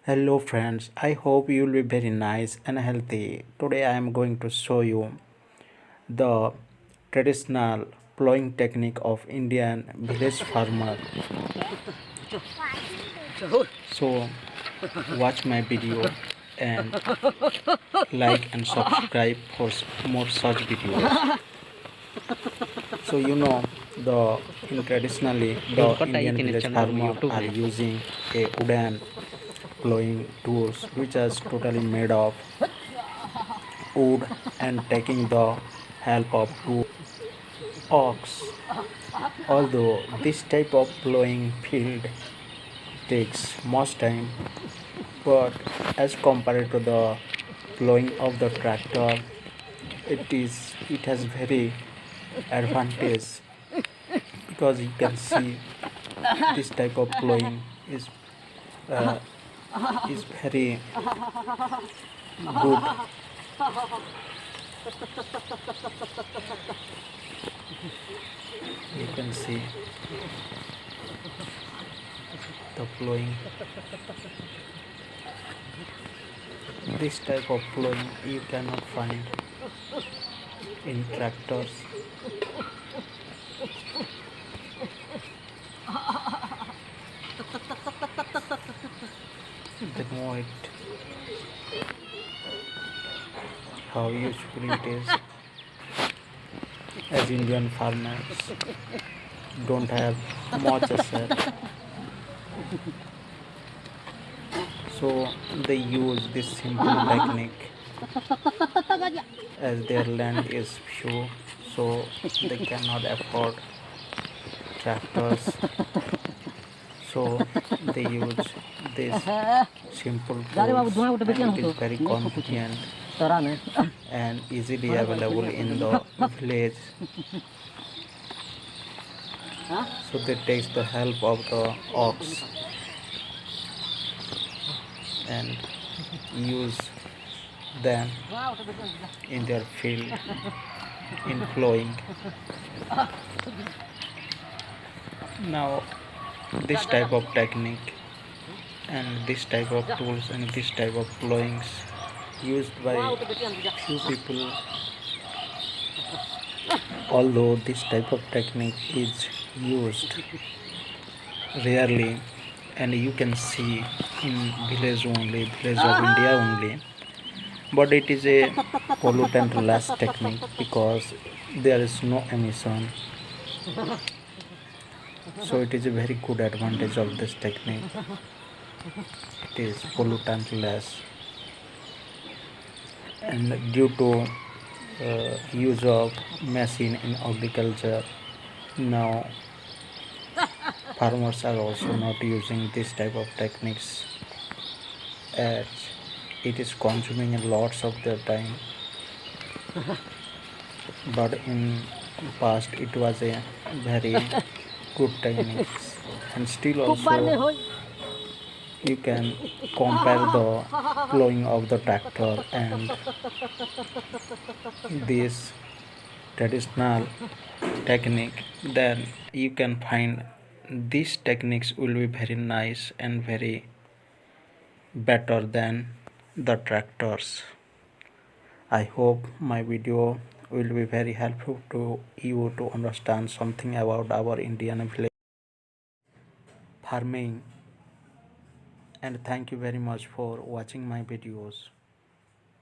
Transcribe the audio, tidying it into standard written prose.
Hello friends, I hope you will be very nice and healthy. Today I am going to show you the traditional plowing technique of Indian village farmer. So watch my video and like and subscribe for more such videos. So the in traditionally the Indian village farmer are using a wooden plowing tools which is totally made of wood and taking the help of two ox. Although this type of plowing field takes much time, but as compared to the plowing of the tractor, it has very advantage because you can see this type of plowing uh, is very good. You can see the plowing. This type of plowing you cannot find in tractors. Then know it how useful it is, as Indian farmers don't have much asset, so they use this simple technique as their land is few, so they cannot afford tractors, so they use this simple tools, and it is very convenient and easily available in the village. So they take the help of the ox and use them in their field in plowing. Now this type of technique and this type of tools and this type of plowings used by few people, although this type of technique is used rarely, and you can see in village of India only, but it is a pollutant less technique because there is no emission, so it is a very good advantage of this technique. It is pollutant less, and due to use of machine in agriculture, now farmers are also not using this type of techniques as it is consuming lots of their time, but in past it was a very good techniques, and still also you can compare the plowing of the tractor and this traditional technique, then you can find these techniques will be very nice and very better than the tractors. I hope my video will be very helpful to you to understand something about our Indian village farming, and thank you very much for watching my videos.